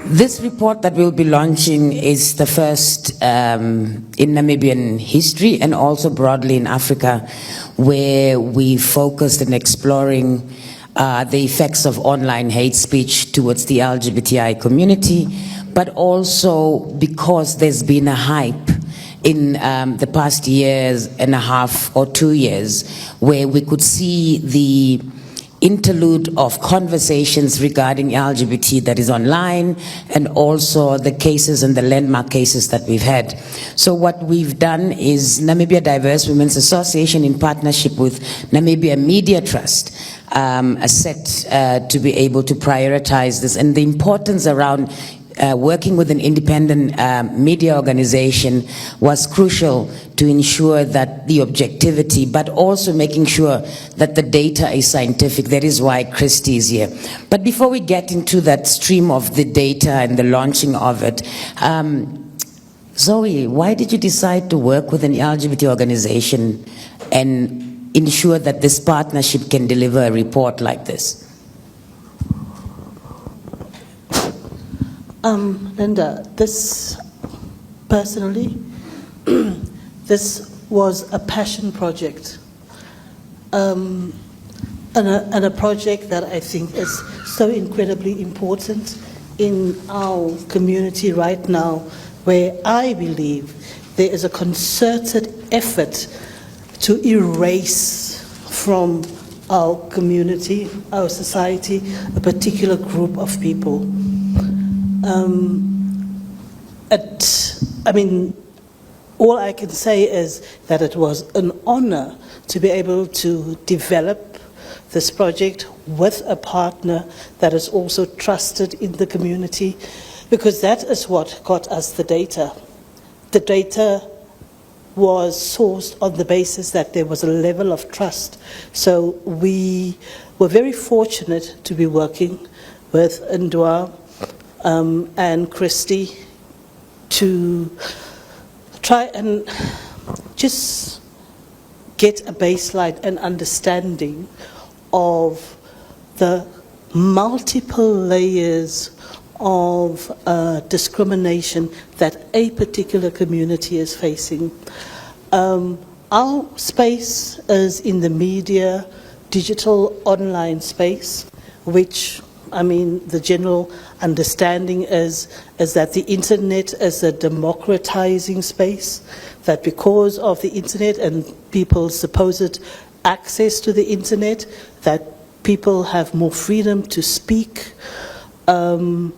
This report that we'll be launching is the first in Namibian history and also broadly in Africa, where we focused on exploring the effects of online hate speech towards the LGBTI community, but also because there's been a hype in the past years and a half or 2 years, where we could see the interlude of conversations regarding LGBT that is online, and also the cases and the landmark cases that we've had. So what we've done is Namibia Diverse Women's Association, in partnership with Namibia Media Trust, are set to be able to prioritize this, and the importance around working with an independent media organization was crucial to ensure that the objectivity, but also making sure that the data is scientific. That is why Christy is here. But before we get into that stream of the data and the launching of it, Zoe, why did you decide to work with an LGBT organization and ensure that this partnership can deliver a report like this? Linda, this personally, this was a passion project, and a project that I think is so incredibly important in our community right now, where I believe there is a concerted effort to erase from our community, our society, a particular group of people. I mean, all I can say is that it was an honor to be able to develop this project with a partner that is also trusted in the community, because that is what got us the data. The data was sourced on the basis that there was a level of trust. So we were very fortunate to be working with Ndwa and Christy to try and just get a baseline and understanding of the multiple layers of discrimination that a particular community is facing. Our space is in the media, digital, online space, which, I mean, the general understanding is that the internet is a democratizing space, that because of the internet and people's supposed access to the internet, that people have more freedom to speak and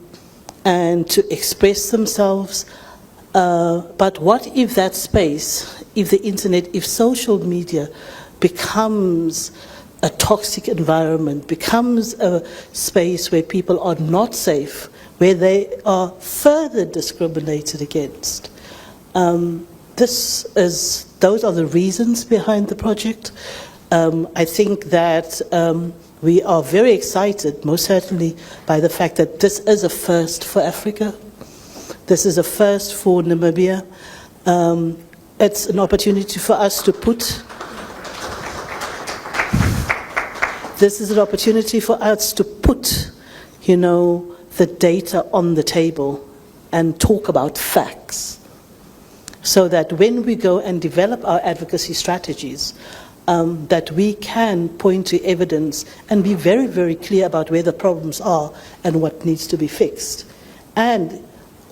to express themselves. But what if that space, if the internet, if social media becomes a toxic environment, becomes a space where people are not safe, where they are further discriminated against? Those are the reasons behind the project. I think that we are very excited, most certainly, by the fact that this is a first for Africa. This is a first for Namibia. It's an opportunity for us to put This is an opportunity for us to put, the data on the table and talk about facts, so that when we go and develop our advocacy strategies, that we can point to evidence and be very, very clear about where the problems are and what needs to be fixed. And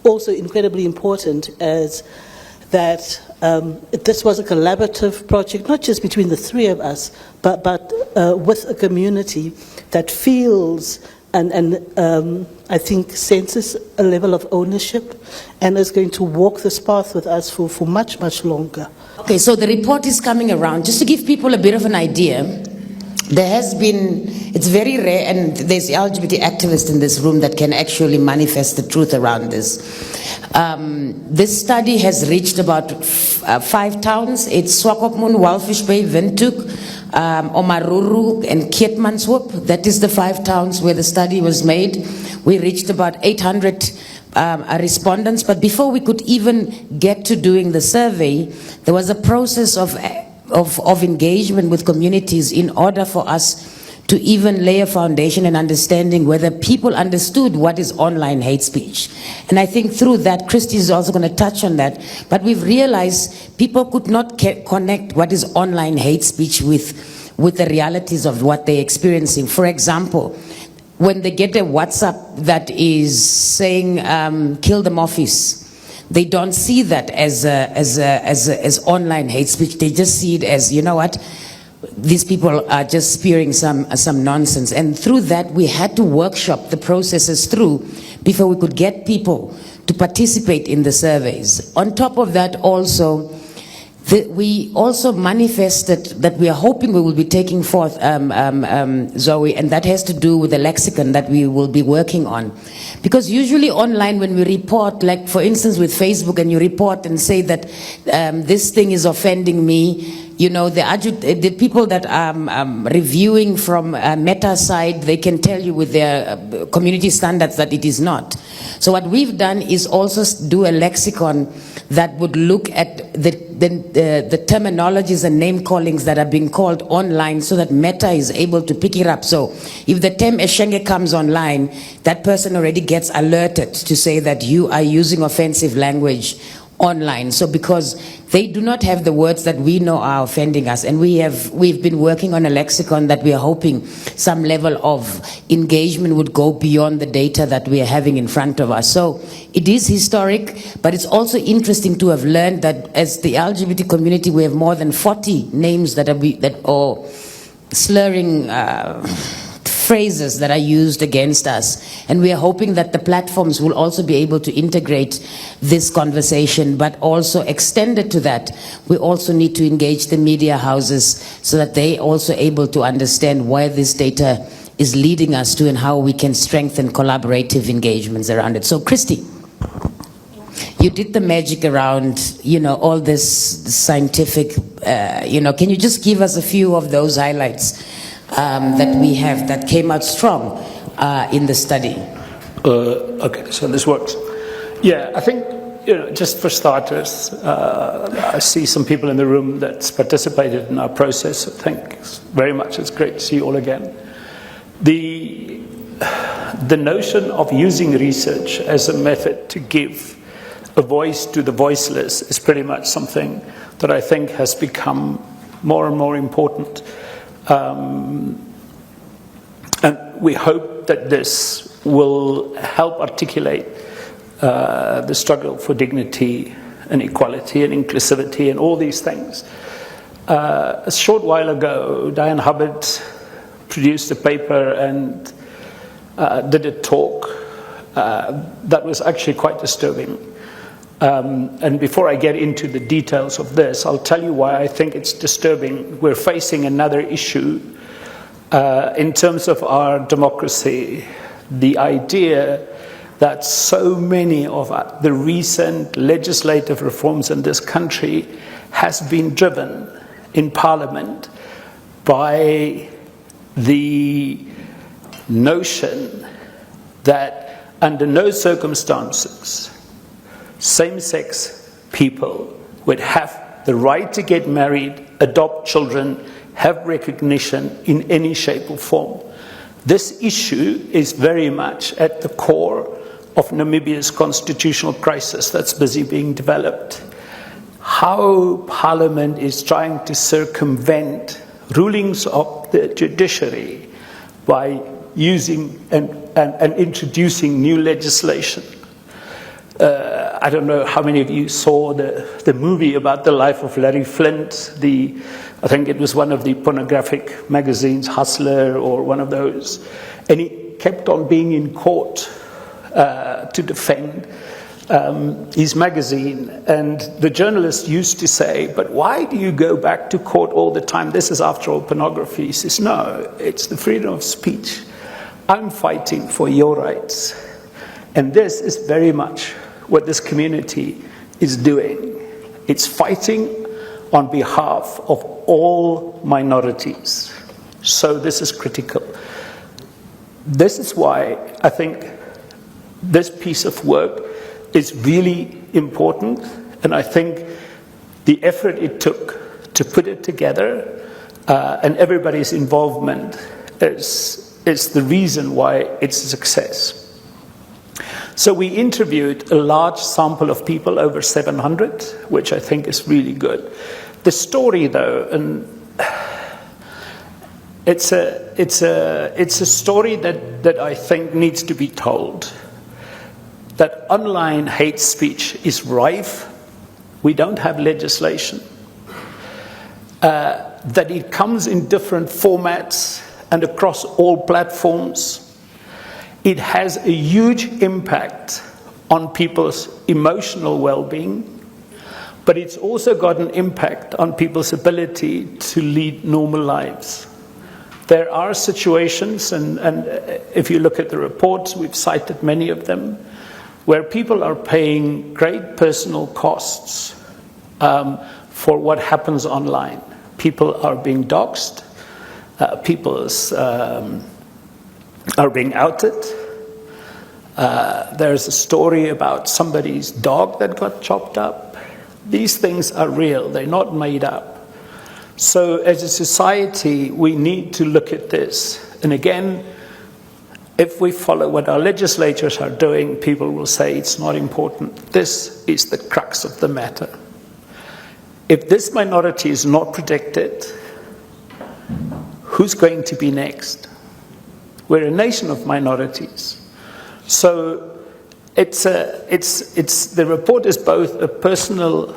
also incredibly important is that this was a collaborative project, not just between the three of us, but with a community that feels and I think senses a level of ownership and is going to walk this path with us for much, much longer. Okay, so the report is coming around. Just to give people a bit of an idea, there has been, it's very rare, and there's LGBT activists in this room that can actually manifest the truth around this. This study has reached about 5 towns. It's Swakopmund, Walfish Bay, Windhoek, Omaruru, and Keetmanshoop. That is the 5 towns where the study was made. We reached about 800 respondents, but before we could even get to doing the survey, there was a process of engagement with communities in order for us to even lay a foundation and understanding whether people understood what is online hate speech. And I think through that, Christy is also going to touch on that, but we've realized people could not connect what is online hate speech with the realities of what they're experiencing. For example, when they get a WhatsApp that is saying, kill the Moffies, they don't see that as online hate speech. They just see it as, you know what, these people are just spewing some nonsense. And through that, we had to workshop the processes through before we could get people to participate in the surveys. On top of that also, we also manifested that we are hoping we will be taking forth, Zoe, and that has to do with the lexicon that we will be working on. Because usually online when we report, like for instance with Facebook, and you report and say that this thing is offending me, you know, the people that are reviewing from Meta side, they can tell you with their community standards that it is not. So what we've done is also do a lexicon that would look at the terminologies and name callings that are being called online, so that Meta is able to pick it up. So if the term Eshenge comes online, that person already gets alerted to say that you are using offensive language online. So because they do not have the words that we know are offending us, and we've been working on a lexicon that we are hoping some level of engagement would go beyond the data that we are having in front of us. So it is historic, but it's also interesting to have learned that as the LGBT community, we have more than 40 names that are slurring phrases that are used against us. And we are hoping that the platforms will also be able to integrate this conversation, but also extended to that, we also need to engage the media houses so that they also able to understand where this data is leading us to and how we can strengthen collaborative engagements around it. So Christy, you did the magic around, you know, all this scientific, you know, can you just give us a few of those highlights that we have that came out strong in the study? Okay, so this works. Yeah, I think, you know, just for starters, I see some people in the room that's participated in our process. So thanks very much. It's great to see you all again. The notion of using research as a method to give a voice to the voiceless is pretty much something that I think has become more and more important. And we hope that this will help articulate the struggle for dignity and equality and inclusivity and all these things. A short while ago, Diane Hubbard produced a paper and did a talk that was actually quite disturbing. And before I get into the details of this, I'll tell you why I think it's disturbing. We're facing another issue in terms of our democracy. The idea that so many of the recent legislative reforms in this country has been driven in Parliament by the notion that under no circumstances same-sex people would have the right to get married, adopt children, have recognition in any shape or form. This issue is very much at the core of Namibia's constitutional crisis that's busy being developed. How Parliament is trying to circumvent rulings of the judiciary by using and introducing new legislation. I don't know how many of you saw the movie about the life of Larry Flint. I think it was one of the pornographic magazines, Hustler or one of those. And he kept on being in court to defend his magazine. And the journalist used to say, but why do you go back to court all the time? This is after all pornography. He says, no, it's the freedom of speech. I'm fighting for your rights. And this is very much what this community is doing. It's fighting on behalf of all minorities. So this is critical. This is why I think this piece of work is really important, and I think the effort it took to put it together and everybody's involvement is the reason why it's a success. So we interviewed a large sample of people, over 700, which I think is really good. The story, though, and it's a story that I think needs to be told. That online hate speech is rife. We don't have legislation. That it comes in different formats and across all platforms. It has a huge impact on people's emotional well-being, but it's also got an impact on people's ability to lead normal lives. There are situations, and if you look at the reports, we've cited many of them, where people are paying great personal costs for what happens online. People are being doxxed, people are being outed. There's a story about somebody's dog that got chopped up. These things are real, they're not made up. So as a society, we need to look at this. And again, if we follow what our legislators are doing, people will say it's not important. This is the crux of the matter. If this minority is not protected, who's going to be next? We're a nation of minorities. So the report is both a personal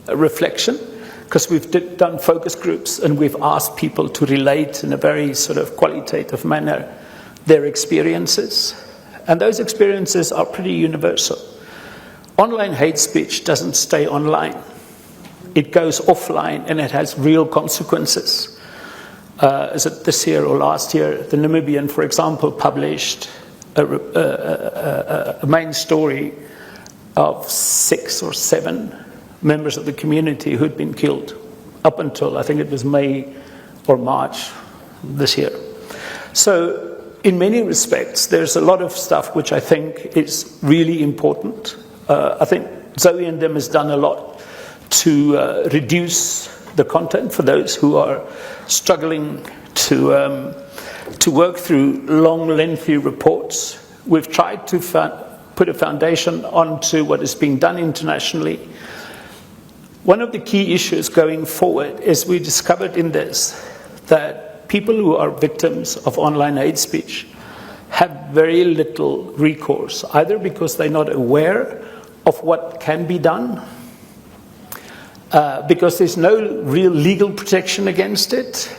reflection, because we've done focus groups and we've asked people to relate in a very sort of qualitative manner their experiences. And those experiences are pretty universal. Online hate speech doesn't stay online. It goes offline and it has real consequences. Is it this year or last year? The Namibian, for example, published a main story of 6 or 7 members of the community who'd been killed up until, I think it was May or March this year. So in many respects, there's a lot of stuff which I think is really important. I think Zoe and them has done a lot to reduce the content for those who are struggling to work through long, lengthy reports. We've tried to put a foundation onto what is being done internationally. One of the key issues going forward is we discovered in this that people who are victims of online hate speech have very little recourse, either because they're not aware of what can be done, because there's no real legal protection against it.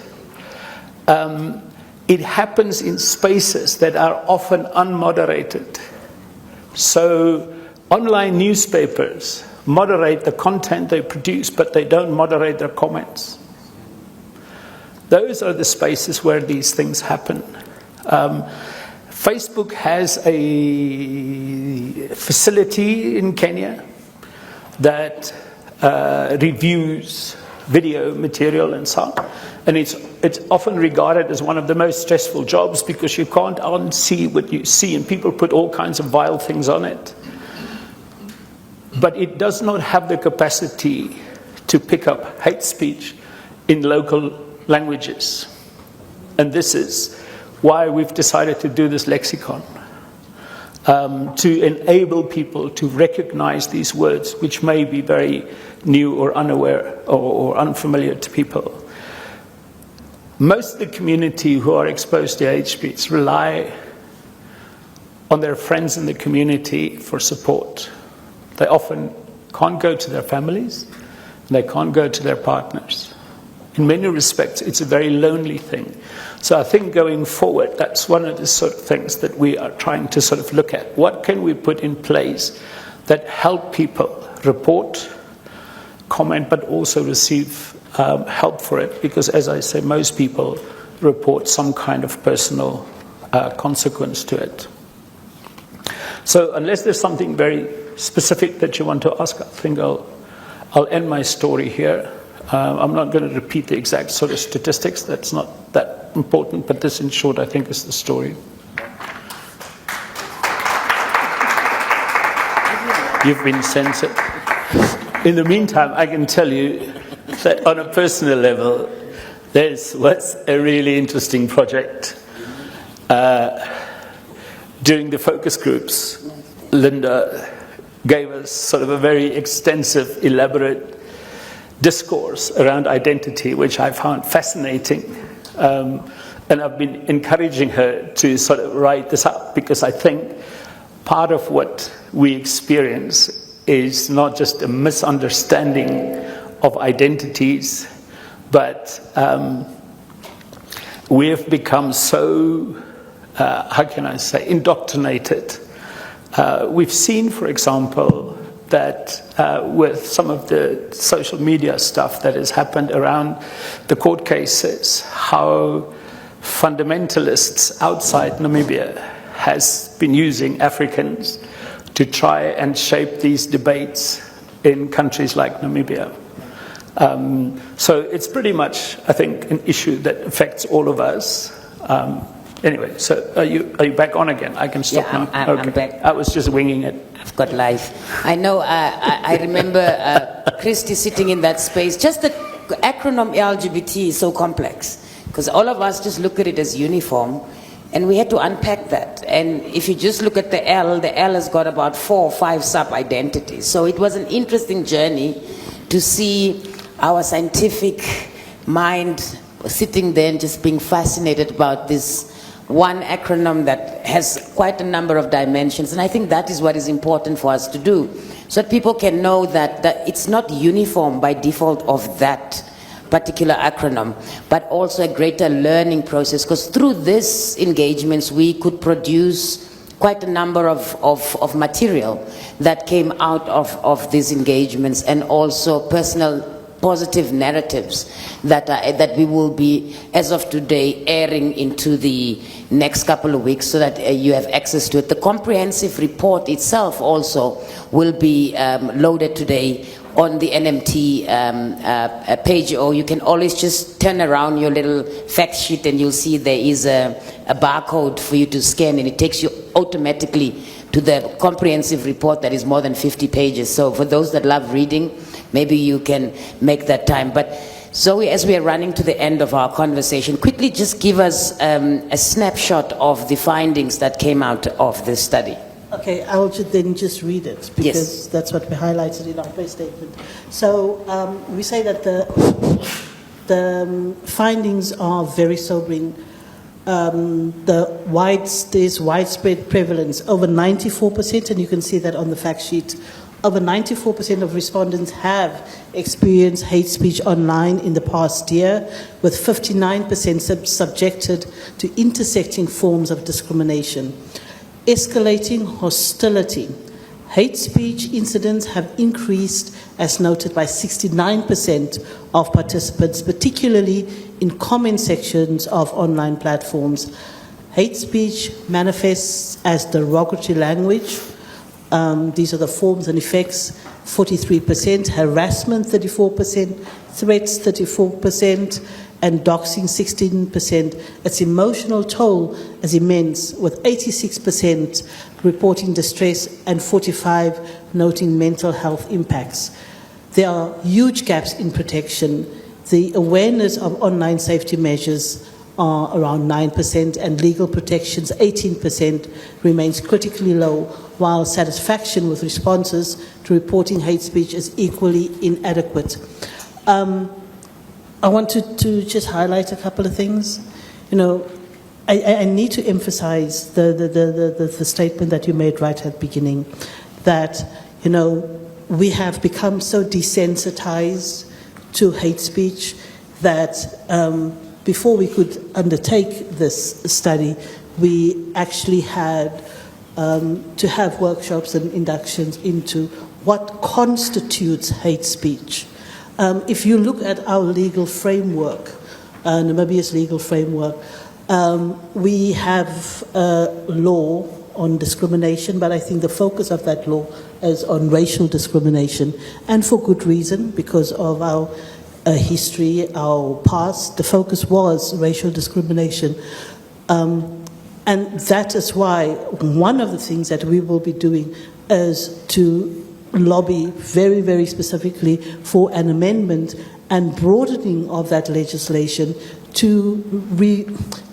It happens in spaces that are often unmoderated. So online newspapers moderate the content they produce, but they don't moderate their comments. Those are the spaces where these things happen. Facebook has a facility in Kenya that reviews video material and so on. And it's often regarded as one of the most stressful jobs because you can't unsee what you see, and people put all kinds of vile things on it. But it does not have the capacity to pick up hate speech in local languages. And this is why we've decided to do this lexicon, to enable people to recognize these words, which may be very new or unaware or unfamiliar to people. Most of the community who are exposed to hate speech rely on their friends in the community for support. They often can't go to their families, and they can't go to their partners. In many respects, it's a very lonely thing. So I think going forward, that's one of the sort of things that we are trying to sort of look at. What can we put in place that help people report, comment, but also receive help for it? Because as I say, most people report some kind of personal consequence to it. So unless there's something very specific that you want to ask, I think I'll end my story here. I'm not going to repeat the exact sort of statistics. That's not that important, but this in short I think is the story. You've been censored. In the meantime, I can tell you that on a personal level, This was a really interesting project. During the focus groups, Linda gave us sort of a very extensive, elaborate discourse around identity, which I found fascinating. And I've been encouraging her to sort of write this up, because I think part of what we experience is not just a misunderstanding of identities, but we have become so, how can I say, indoctrinated. We've seen, for example, that with some of the social media stuff that has happened around the court cases, how fundamentalists outside Namibia has been using Africans to try and shape these debates in countries like Namibia. So it's pretty much, I think, an issue that affects all of us. Anyway, so are you back on again? I can stop now. I'm back. I was just winging it. I've got life. I know, I remember Christy sitting in that space. Just the acronym LGBT is so complex, because all of us just look at it as uniform, and we had to unpack that. And if you just look at the L has got about 4 or 5 sub-identities. So it was an interesting journey to see our scientific mind sitting there and just being fascinated about this one acronym that has quite a number of dimensions. And I think that is what is important for us to do, so that people can know that it's not uniform by default of that particular acronym, but also a greater learning process, because through this engagements we could produce quite a number of material that came out of these engagements, and also personal positive narratives that we will be, as of today, airing into the next couple of weeks, so that you have access to it. The comprehensive report itself also will be loaded today on the NMT page, or you can always just turn around your little fact sheet and you'll see there is a barcode for you to scan, and it takes you automatically to the comprehensive report that is more than 50 pages. So for those that love reading, maybe you can make that time. But Zoe, as we are running to the end of our conversation, quickly just give us a snapshot of the findings that came out of this study. Okay, I'll then just read it, because that's what we highlighted in our press statement. So we say that the findings are very sobering. There's widespread prevalence, over 94%, and you can see that on the fact sheet. Over 94% of respondents have experienced hate speech online in the past year, with 59% subjected to intersecting forms of discrimination. Escalating hostility. Hate speech incidents have increased, as noted, by 69% of participants, particularly in comment sections of online platforms. Hate speech manifests as derogatory language. These are the forms and effects, 43%, harassment 34%, threats 34%, and doxing 16%. Its emotional toll is immense, with 86% reporting distress and 45% noting mental health impacts. There are huge gaps in protection. The awareness of online safety measures are around 9%, and legal protections 18% remains critically low, while satisfaction with responses to reporting hate speech is equally inadequate. I wanted to just highlight a couple of things. You know, I need to emphasize the statement that you made right at the beginning, that, you know, we have become so desensitized to hate speech that before we could undertake this study, we actually had to have workshops and inductions into what constitutes hate speech. If you look at our legal framework, Namibia's legal framework, we have a law on discrimination, but I think the focus of that law is on racial discrimination, and for good reason, because of our history, our past. The focus was racial discrimination. And that is why one of the things that we will be doing is to lobby very, very specifically for an amendment and broadening of that legislation to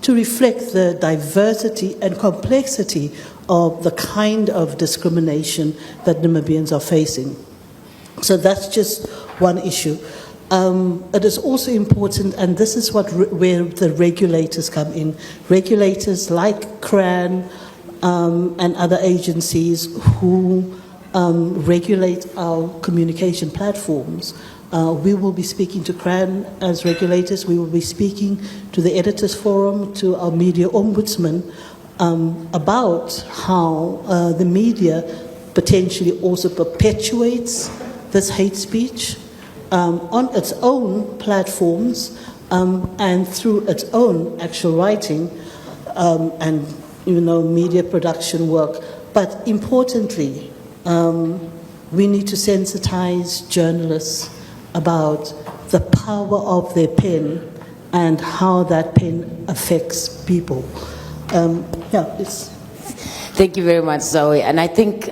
reflect the diversity and complexity of the kind of discrimination that Namibians are facing. So that's just one issue. It is also important, and this is where the regulators come in. Regulators like CRAN and other agencies who regulate our communication platforms. We will be speaking to CRAN as regulators. We will be speaking to the Editors Forum, to our media ombudsman, about how the media potentially also perpetuates this hate speech on its own platforms and through its own actual writing and media production work. But importantly, we need to sensitize journalists about the power of their pen and how that pen affects people. Thank you very much, Zoe. And I think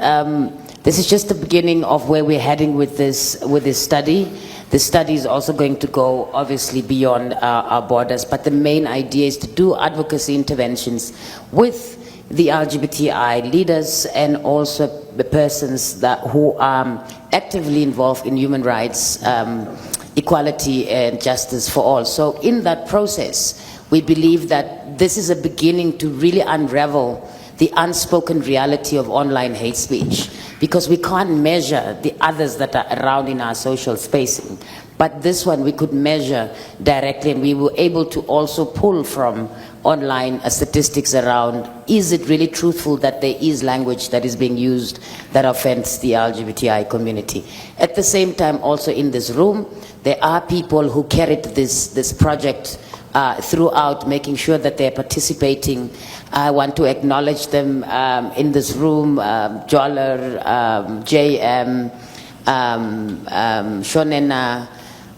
this is just the beginning of where we're heading with this study. The study is also going to go, obviously, beyond our borders, but the main idea is to do advocacy interventions with the LGBTI leaders and also the persons who are actively involved in human rights, equality and justice for all. So in that process, we believe that this is a beginning to really unravel the unspoken reality of online hate speech, because we can't measure the others that are around in our social spacing. But this one we could measure directly, and we were able to also pull from online statistics around, is it really truthful that there is language that is being used that offends the LGBTI community? At the same time, also in this room, there are people who carried this project throughout, making sure that they're participating. I want to acknowledge them in this room, Joller, JM, Shonena,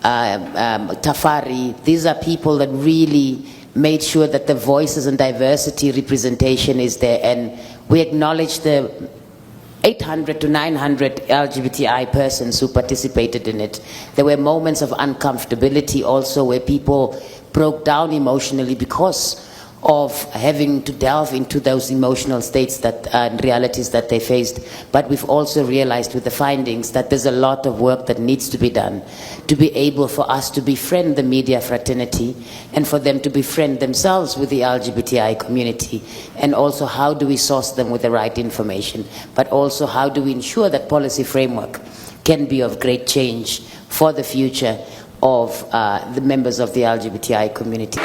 Tafari. These are people that really made sure that the voices and diversity representation is there, and we acknowledge the 800 to 900 LGBTI persons who participated in it. There were moments of uncomfortability also where people broke down emotionally because of having to delve into those emotional states and realities that they faced. But we've also realized with the findings that there's a lot of work that needs to be done to be able for us to befriend the media fraternity and for them to befriend themselves with the LGBTI community. And also, how do we source them with the right information? But also, how do we ensure that policy framework can be of great change for the future of the members of the LGBTI community?